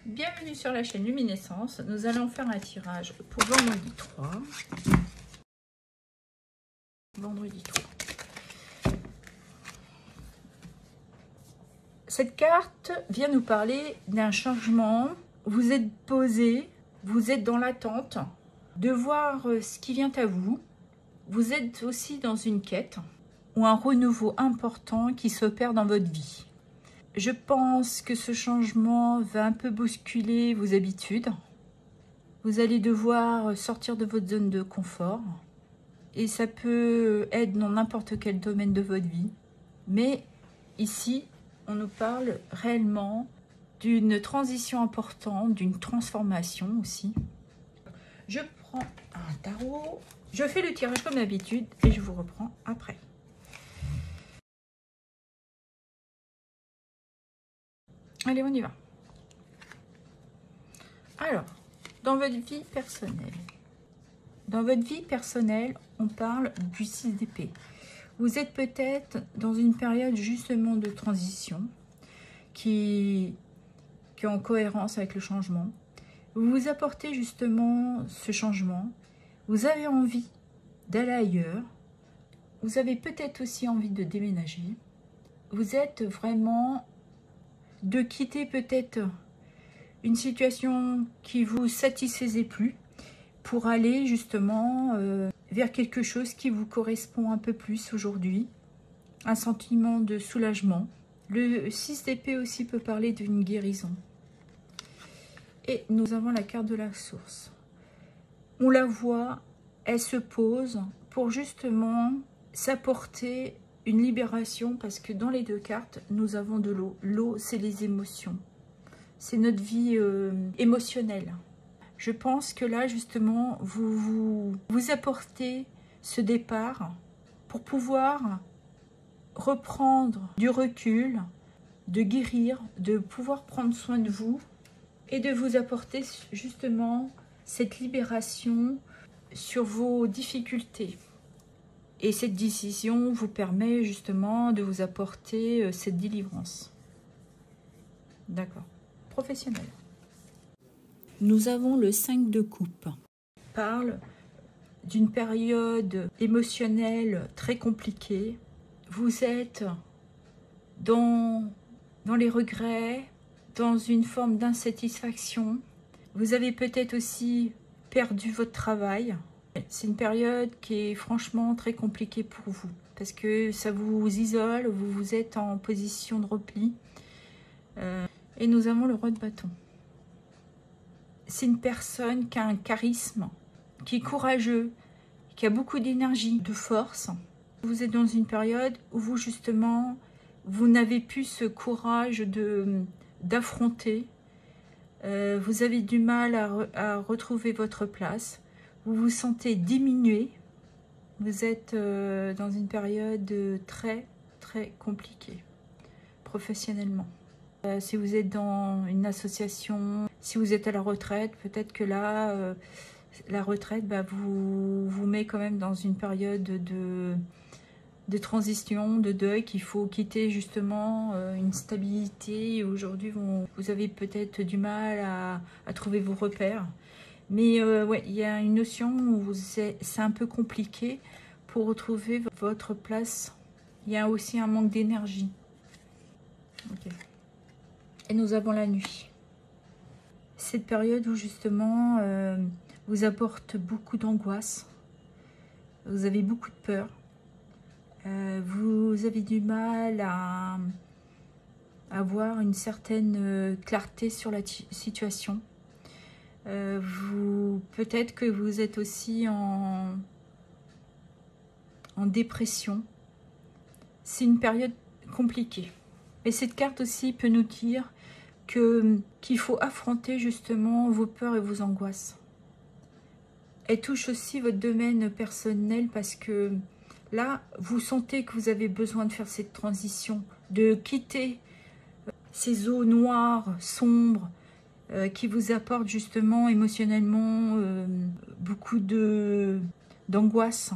Bienvenue sur la chaîne Luminescence. Nous allons faire un tirage pour vendredi 3. Vendredi 3. Cette carte vient nous parler d'un changement. Vous êtes posé, vous êtes dans l'attente de voir ce qui vient à vous. Vous êtes aussi dans une quête ou un renouveau important qui s'opère dans votre vie. Je pense que ce changement va un peu bousculer vos habitudes. Vous allez devoir sortir de votre zone de confort. Et ça peut être dans n'importe quel domaine de votre vie. Mais ici, on nous parle réellement d'une transition importante, d'une transformation aussi. Je prends un tarot. Je fais le tirage comme d'habitude et je vous reprends après. Allez, on y va. Alors, dans votre vie personnelle. Dans votre vie personnelle, on parle du 6 d'épée. Vous êtes peut-être dans une période justement de transition qui est en cohérence avec le changement. Vous vous apportez justement ce changement. Vous avez envie d'aller ailleurs. Vous avez peut-être aussi envie de déménager. Vous êtes vraiment de quitter peut-être une situation qui vous satisfaisait plus pour aller justement vers quelque chose qui vous correspond un peu plus aujourd'hui. Un sentiment de soulagement. Le 6 d'épée aussi peut parler d'une guérison. Et nous avons la carte de la source. On la voit, elle se pose pour justement s'apporter une libération parce que dans les deux cartes, nous avons de l'eau. L'eau, c'est les émotions. C'est notre vie émotionnelle. Je pense que là, justement, vous apportez ce départ pour pouvoir reprendre du recul, de guérir, de pouvoir prendre soin de vous et de vous apporter justement cette libération sur vos difficultés. Et cette décision vous permet justement de vous apporter cette délivrance. D'accord. Professionnel. Nous avons le 5 de coupe. On parle d'une période émotionnelle très compliquée. Vous êtes dans les regrets, dans une forme d'insatisfaction. Vous avez peut-être aussi perdu votre travail. C'est une période qui est franchement très compliquée pour vous parce que ça vous isole, vous êtes en position de repli. Et nous avons le roi de bâton. C'est une personne qui a un charisme, qui est courageux, qui a beaucoup d'énergie, de force. Vous êtes dans une période où vous justement, vous n'avez plus ce courage d'affronter. Vous avez du mal à retrouver votre place. Vous vous sentez diminué. Vous êtes dans une période très, très compliquée, professionnellement. Si vous êtes dans une association, si vous êtes à la retraite, peut-être que là, la retraite vous met quand même dans une période de transition, de deuil, qu'il faut quitter justement une stabilité. Aujourd'hui, vous avez peut-être du mal à trouver vos repères. Mais ouais, il y a une notion où c'est un peu compliqué pour retrouver votre place. Il y a aussi un manque d'énergie. Okay. Et nous avons la nuit. Cette période où justement vous apporte beaucoup d'angoisse. Vous avez beaucoup de peur. Vous avez du mal à avoir une certaine clarté sur la situation. Peut-être que vous êtes aussi en dépression. C'est une période compliquée. Et cette carte aussi peut nous dire qu'il faut affronter justement vos peurs et vos angoisses. Elle touche aussi votre domaine personnel parce que là, vous sentez que vous avez besoin de faire cette transition, de quitter ces eaux noires, sombres, qui vous apportent justement émotionnellement beaucoup d'angoisse.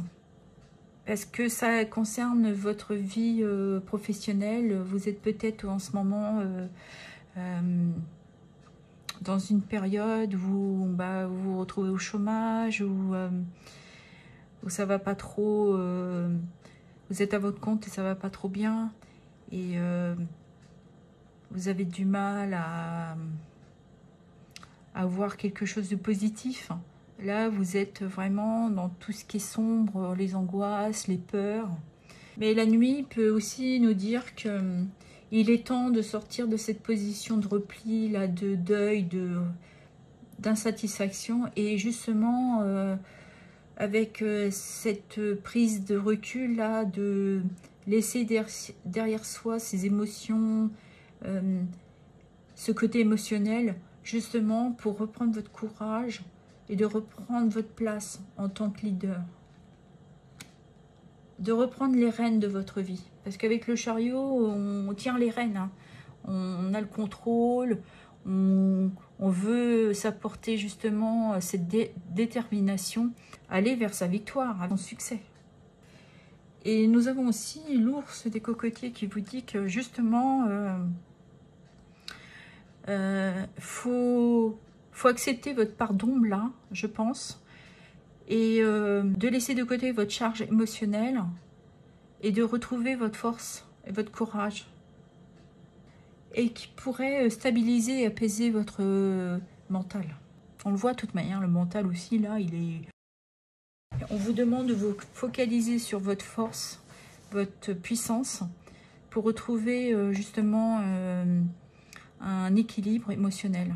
Parce que ça concerne votre vie professionnelle. Vous êtes peut-être en ce moment dans une période où bah, vous vous retrouvez au chômage, où ça va pas trop, vous êtes à votre compte et ça va pas trop bien, et vous avez du mal à voir quelque chose de positif. Là, vous êtes vraiment dans tout ce qui est sombre, les angoisses, les peurs. Mais la nuit peut aussi nous dire que il est temps de sortir de cette position de repli, là, de deuil, d'insatisfaction, et justement avec cette prise de recul là, de laisser derrière soi ces émotions, ce côté émotionnel, justement pour reprendre votre courage et de reprendre votre place en tant que leader, de reprendre les rênes de votre vie, parce qu'avec le chariot on tient les rênes, hein. On a le contrôle, on veut s'apporter justement cette détermination, aller vers sa victoire, à son succès. Et nous avons aussi l'ours des cocotiers qui vous dit que justement faut accepter votre part d'ombre là, je pense, et de laisser de côté votre charge émotionnelle et de retrouver votre force et votre courage, et qui pourrait stabiliser et apaiser votre mental. On le voit de toute manière, le mental aussi, là, il est... On vous demande de vous focaliser sur votre force, votre puissance, pour retrouver justement un équilibre émotionnel.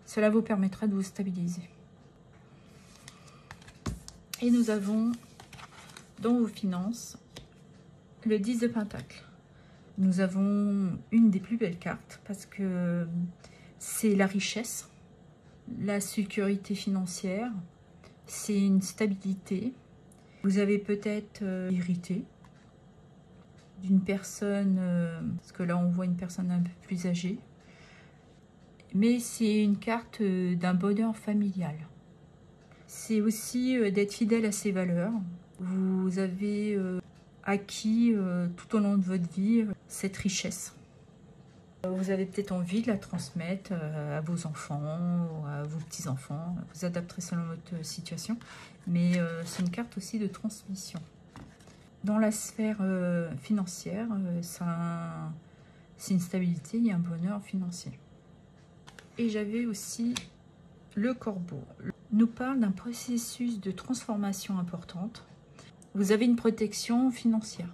Cela vous permettra de vous stabiliser. Et nous avons dans vos finances le 10 de Pentacle. Nous avons une des plus belles cartes parce que c'est la richesse, la sécurité financière, c'est une stabilité. Vous avez peut-être hérité d'une personne, parce que là on voit une personne un peu plus âgée, mais c'est une carte d'un bonheur familial. C'est aussi d'être fidèle à ses valeurs. Vous avez acquis tout au long de votre vie cette richesse. Vous avez peut-être envie de la transmettre à vos enfants ou à vos petits-enfants. Vous adapterez selon votre situation. Mais c'est une carte aussi de transmission. Dans la sphère financière, c'est une stabilité, il y a un bonheur financier. Et j'avais aussi le corbeau. Il nous parle d'un processus de transformation importante. Vous avez une protection financière.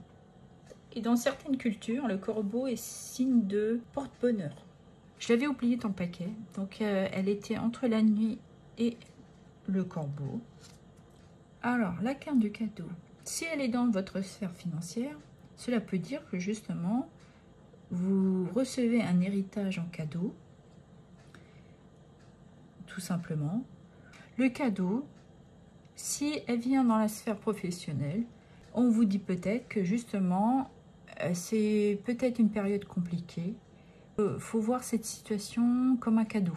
Et dans certaines cultures, le corbeau est signe de porte-bonheur. Je l'avais oublié dans le paquet. Donc, elle était entre la nuit et le corbeau. Alors, la carte du cadeau. Si elle est dans votre sphère financière, cela peut dire que justement, vous recevez un héritage en cadeau. Tout simplement. Le cadeau, si elle vient dans la sphère professionnelle, on vous dit peut-être que justement, c'est peut-être une période compliquée. Faut voir cette situation comme un cadeau.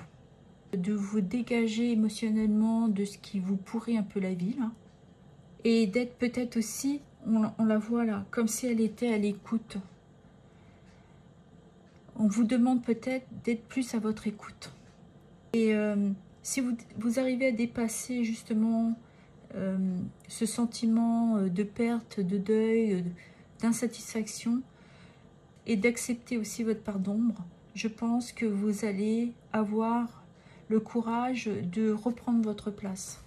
De vous dégager émotionnellement de ce qui vous pourrit un peu la vie. Là. Et d'être peut-être aussi, on la voit là, comme si elle était à l'écoute. On vous demande peut-être d'être plus à votre écoute. Et si vous arrivez à dépasser justement ce sentiment de perte, de deuil, d'insatisfaction, et d'accepter aussi votre part d'ombre, je pense que vous allez avoir le courage de reprendre votre place,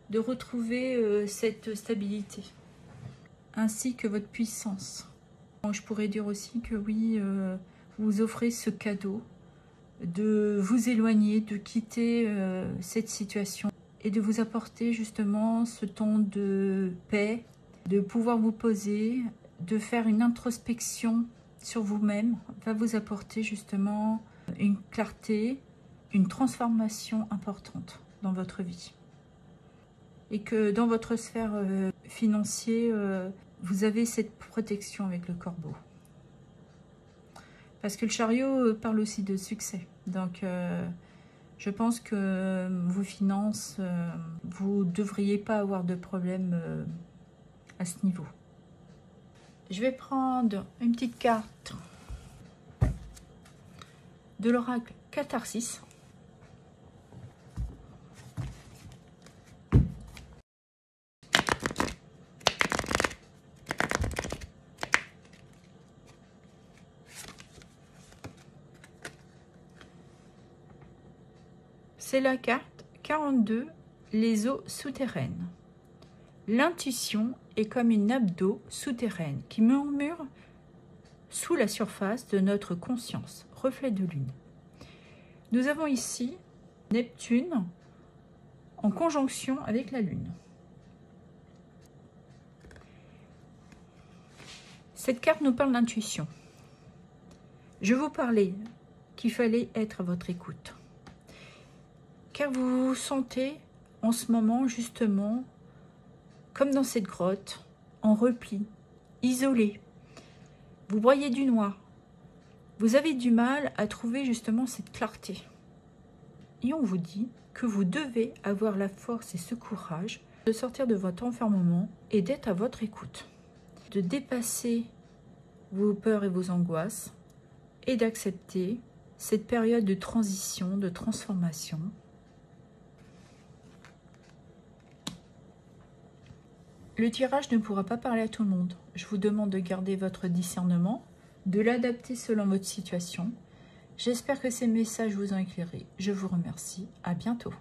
de retrouver cette stabilité, ainsi que votre puissance. Je pourrais dire aussi que oui, vous offrez ce cadeau de vous éloigner, de quitter cette situation et de vous apporter justement ce temps de paix, de pouvoir vous poser, de faire une introspection sur vous-même, va vous apporter justement une clarté, une transformation importante dans votre vie. Et que dans votre sphère financière, vous avez cette protection avec le corbeau. Parce que le chariot parle aussi de succès. Donc, je pense que vos finances, vous ne devriez pas avoir de problème à ce niveau. Je vais prendre une petite carte de l'oracle Catharsis. C'est la carte 42, les eaux souterraines. L'intuition est comme une nappe d'eau souterraine qui murmure sous la surface de notre conscience, reflet de lune. Nous avons ici Neptune en conjonction avec la lune. Cette carte nous parle d'intuition. Je vous parlais qu'il fallait être à votre écoute. Car vous vous sentez en ce moment justement comme dans cette grotte, en repli, isolé. Vous broyez du noir. Vous avez du mal à trouver justement cette clarté. Et on vous dit que vous devez avoir la force et ce courage de sortir de votre enfermement et d'être à votre écoute. De dépasser vos peurs et vos angoisses et d'accepter cette période de transition, de transformation. Le tirage ne pourra pas parler à tout le monde. Je vous demande de garder votre discernement, de l'adapter selon votre situation. J'espère que ces messages vous ont éclairé. Je vous remercie. À bientôt.